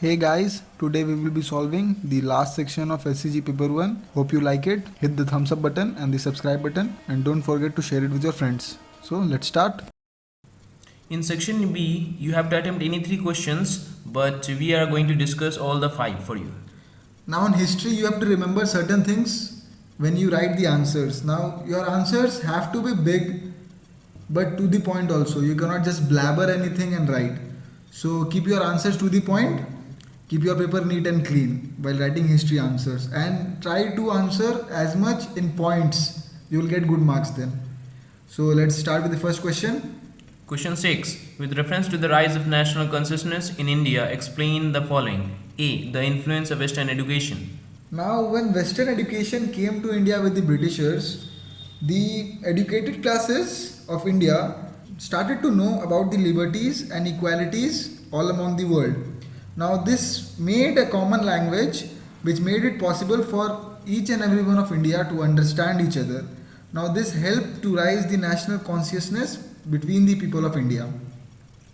Hey guys, today we will be solving the last section of SCG paper 1. Hope you like it. Hit the thumbs up button and the subscribe button and don't forget to share it with your friends. So let's start. In section B, you have to attempt any 3 questions, but we are going to discuss all the 5 for you. Now in history you have to remember certain things when you write the answers. Now your answers have to be big but to the point also. You cannot just blabber anything and write. So keep your answers to the point. Keep your paper neat and clean while writing history answers and try to answer as much in points. You will get good marks then. So let's start with the first question. Question 6. With reference to the rise of national consciousness in India, explain the following. A. The influence of Western education. Now, when Western education came to India with the Britishers, the educated classes of India started to know about the liberties and equalities all among the world. Now, this made a common language which made it possible for each and every one of India to understand each other. Now, this helped to rise the national consciousness between the people of India.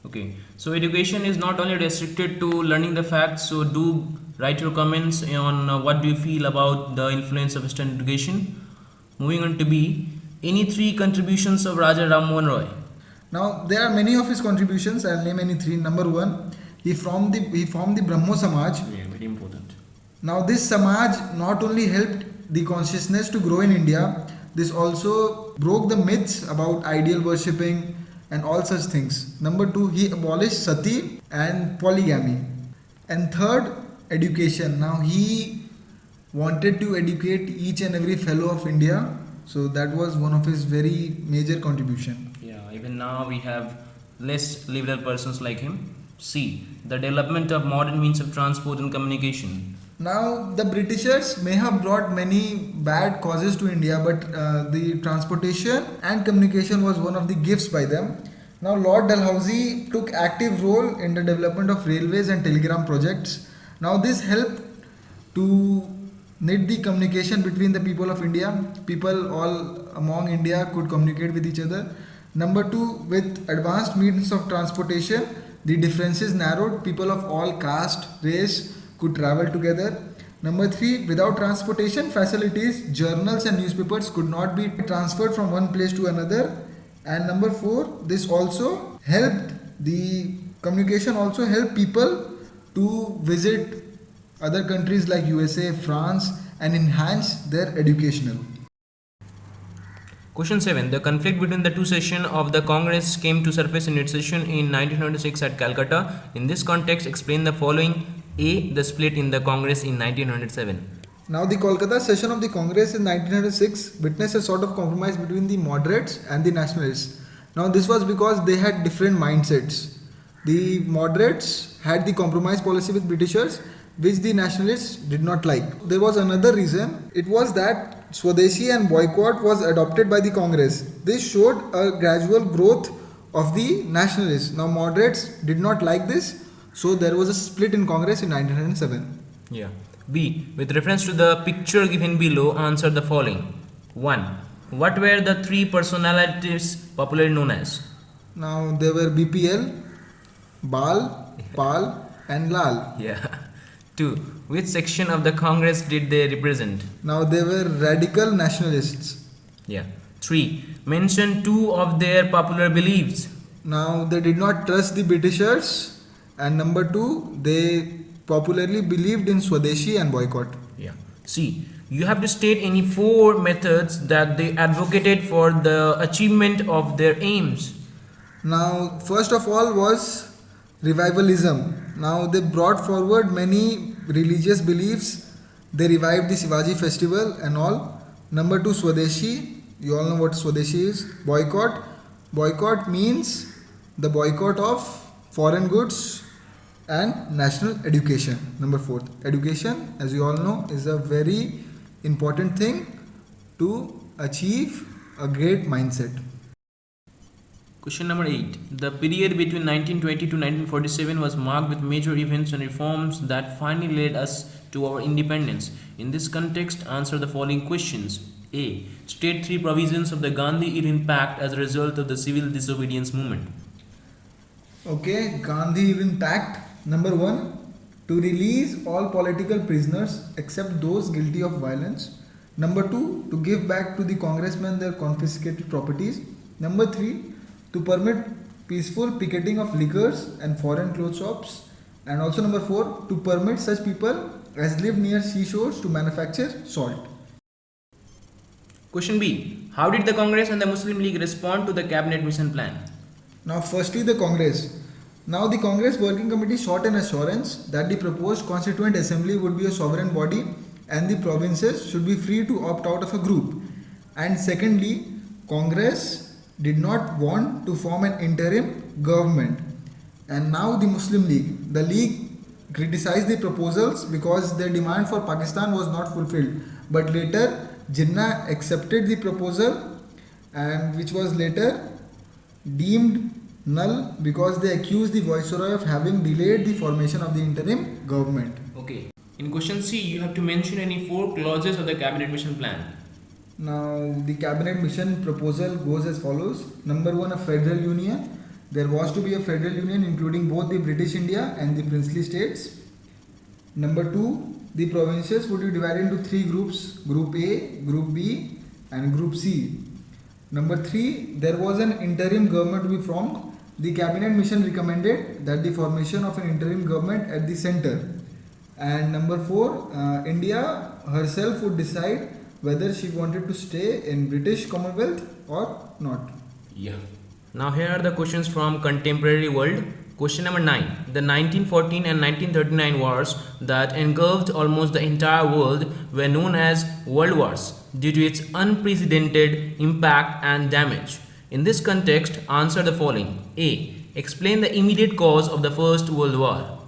Okay, so education is not only restricted to learning the facts, so do write your comments on what do you feel about the influence of Western education. Moving on to B. Any 3 contributions of Raja Ram Mohan Roy. Now there are many of his contributions. I'll name any 3. Number 1, he formed the Brahmo Samaj. Yeah, very important. Now this Samaj not only helped the consciousness to grow in India, this also broke the myths about ideal worshipping and all such things. Number 2, he abolished sati and polygamy. And third, education. Now he wanted to educate each and every fellow of India. So that was one of his very major contribution. Yeah, even now we have less liberal persons like him. C. The development of modern means of transport and communication. Now, the Britishers may have brought many bad causes to India, but the transportation and communication was one of the gifts by them. Now, Lord Dalhousie took active role in the development of railways and telegram projects. Now, this helped to knit the communication between the people of India. People all among India could communicate with each other. Number 2, with advanced means of transportation, the differences narrowed. People of all caste, race could travel together. Number 3, without transportation facilities, journals and newspapers could not be transferred from one place to another. And number 4, this also helped the communication also helped people to visit other countries like USA, France and enhance their educational. Question 7. The conflict between the 2 sessions of the Congress came to surface in its session in 1926 at Calcutta. In this context, explain the following. A. The split in the Congress in 1907. Now the Kolkata session of the Congress in 1906 witnessed a sort of compromise between the moderates and the nationalists. Now this was because they had different mindsets. The moderates had the compromise policy with Britishers, which the nationalists did not like. There was another reason. It was that Swadeshi and boycott was adopted by the Congress. This showed a gradual growth of the nationalists. Now moderates did not like this, so there was a split in Congress in 1907. Yeah. B. With reference to the picture given below, answer the following. 1. What were the 3 personalities popularly known as? Now there were BPL, Bal, Pal and Lal. Yeah. 2. Which section of the Congress did they represent? Now they were radical nationalists. Yeah. 3. Mention 2 of their popular beliefs. Now they did not trust the Britishers, and number 2, they popularly believed in Swadeshi and boycott. Yeah. C. You have to state any 4 methods that they advocated for the achievement of their aims. Now first of all was revivalism. Now they brought forward many religious beliefs. They revived the Shivaji festival and all. Number 2, Swadeshi. You all know what Swadeshi is. Boycott. Boycott means the boycott of foreign goods and national education. Number 4, education, as you all know, is a very important thing to achieve a great mindset. Question number 8. The period between 1920 to 1947 was marked with major events and reforms that finally led us to our independence. In this context, answer the following questions. A. State 3 provisions of the Gandhi-Irving Pact as a result of the civil disobedience movement. Okay, Gandhi-Irving Pact. Number 1, to release all political prisoners except those guilty of violence. Number 2, to give back to the congressmen their confiscated properties. Number 3, to permit peaceful picketing of liquors and foreign clothes shops. And also number 4, to permit such people as live near seashores to manufacture salt. Question B. How did the Congress and the Muslim League respond to the cabinet mission plan? Now, firstly, the Congress. Now, the Congress Working Committee sought an assurance that the proposed Constituent Assembly would be a sovereign body and the provinces should be free to opt out of a group. And secondly, Congress did not want to form an interim government. And now the Muslim League. The League criticized the proposals because their demand for Pakistan was not fulfilled. But later, Jinnah accepted the proposal, and which was later deemed null because they accused the Viceroy of having delayed the formation of the interim government. Okay. In question C, you have to mention any 4 clauses of the cabinet mission plan. Now, the cabinet mission proposal goes as follows. Number 1, a federal union. There was to be a federal union including both the British India and the princely states. Number 2, the provinces would be divided into 3 groups: Group A, Group B, and Group C. Number 3, there was an interim government to be formed. The cabinet mission recommended that the formation of an interim government at the center. And number 4, India herself would decide whether she wanted to stay in British Commonwealth or not. Yeah. Now here are the questions from contemporary world. Question number 9. The 1914 and 1939 wars that engulfed almost the entire world were known as World Wars due to its unprecedented impact and damage. In this context, answer the following. A. Explain the immediate cause of the First World War.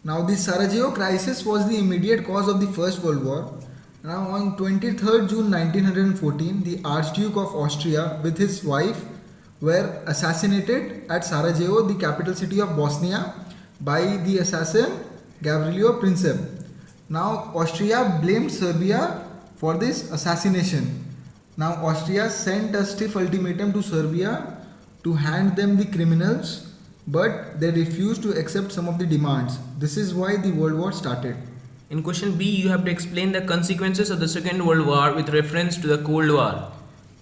Now, the Sarajevo crisis was the immediate cause of the First World War. Now, on 23rd June 1914, the Archduke of Austria with his wife were assassinated at Sarajevo, the capital city of Bosnia, by the assassin Gavrilo Princip. Now, Austria blamed Serbia for this assassination. Now, Austria sent a stiff ultimatum to Serbia to hand them the criminals, but they refused to accept some of the demands. This is why the World War started. In question B, you have to explain the consequences of the Second World War with reference to the Cold War.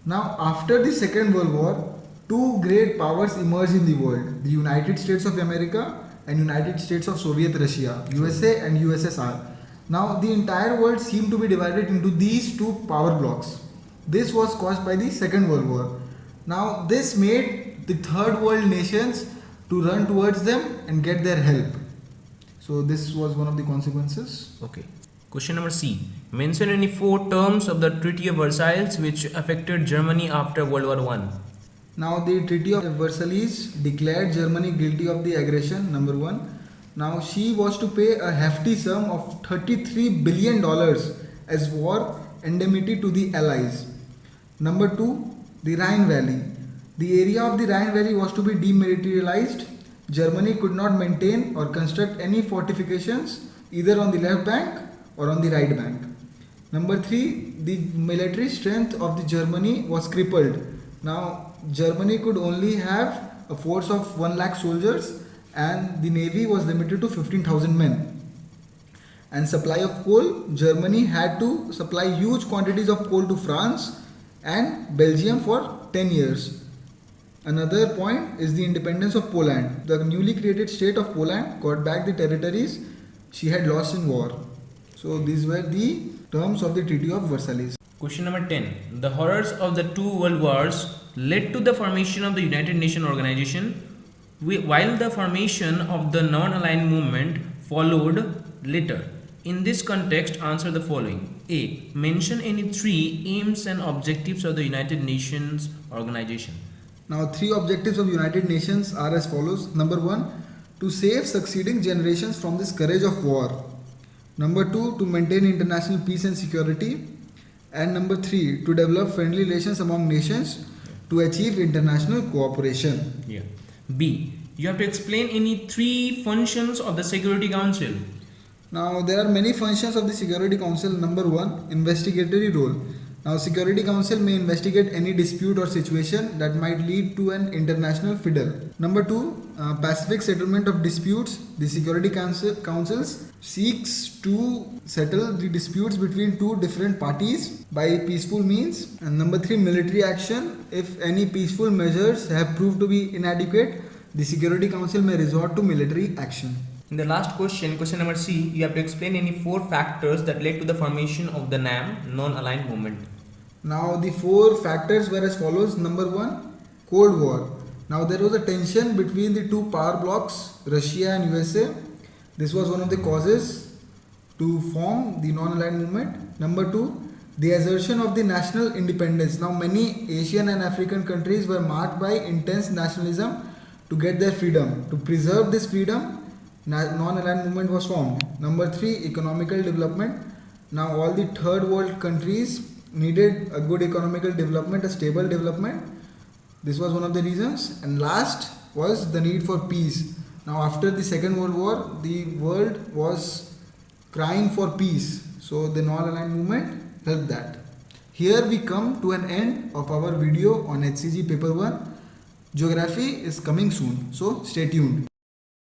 Now, after the Second World War, 2 great powers emerged in the world: the United States of America and United States of Soviet Russia, USA and USSR. Now, the entire world seemed to be divided into these 2 power blocks. This was caused by the Second World War. Now, this made the third world nations to run towards them and get their help. So, this was one of the consequences. Okay. Question number C. Mention any 4 terms of the Treaty of Versailles which affected Germany after World War I. Now, the Treaty of Versailles declared Germany guilty of the aggression, number 1. Now, she was to pay a hefty sum of $33 billion as war indemnity to the Allies. Number 2, the Rhine Valley. The area of the Rhine Valley was to be demilitarized. Germany could not maintain or construct any fortifications either on the left bank or on the right bank. Number 3, the military strength of the Germany was crippled. Now, Germany could only have a force of 1 lakh soldiers and the navy was limited to 15,000 men. And supply of coal, Germany had to supply huge quantities of coal to France and Belgium for 10 years. Another point is the independence of Poland. The newly created state of Poland got back the territories she had lost in war. So these were the terms of the Treaty of Versailles. Question number 10. The horrors of the 2 world wars led to the formation of the United Nations Organization, while the formation of the non-aligned movement followed later. In this context, answer the following. A. Mention any 3 aims and objectives of the United Nations Organization. Now, 3 objectives of United Nations are as follows. Number 1, to save succeeding generations from this scourge of war. Number 2, to maintain international peace and security. And number 3, to develop friendly relations among nations to achieve international cooperation. Yeah. B. You have to explain any 3 functions of the Security Council. Now, there are many functions of the Security Council. Number 1, investigatory role. Now, Security Council may investigate any dispute or situation that might lead to an international fiddle. Number 2, Pacific settlement of disputes. The Security Councils seeks to settle the disputes between two different parties by peaceful means. And number 3, military action. If any peaceful measures have proved to be inadequate, the Security Council may resort to military action. In the last question, question number C, you have to explain any 4 factors that led to the formation of the NAM, non-aligned movement. Now the 4 factors were as follows. Number 1, Cold War. Now there was a tension between the two power blocks, Russia and USA. This was one of the causes to form the non-aligned movement. Number 2, the assertion of the national independence. Now many Asian and African countries were marked by intense nationalism to get their freedom. To preserve this freedom, non-aligned movement was formed. Number 3, economical development. Now all the third world countries needed a good economical development, a stable development. This was one of the reasons. And last was the need for peace. Now after the Second World War, the world was crying for peace. So the non-aligned movement helped that. Here we come to an end of our video on HCG paper 1. Geography is coming soon, so stay tuned.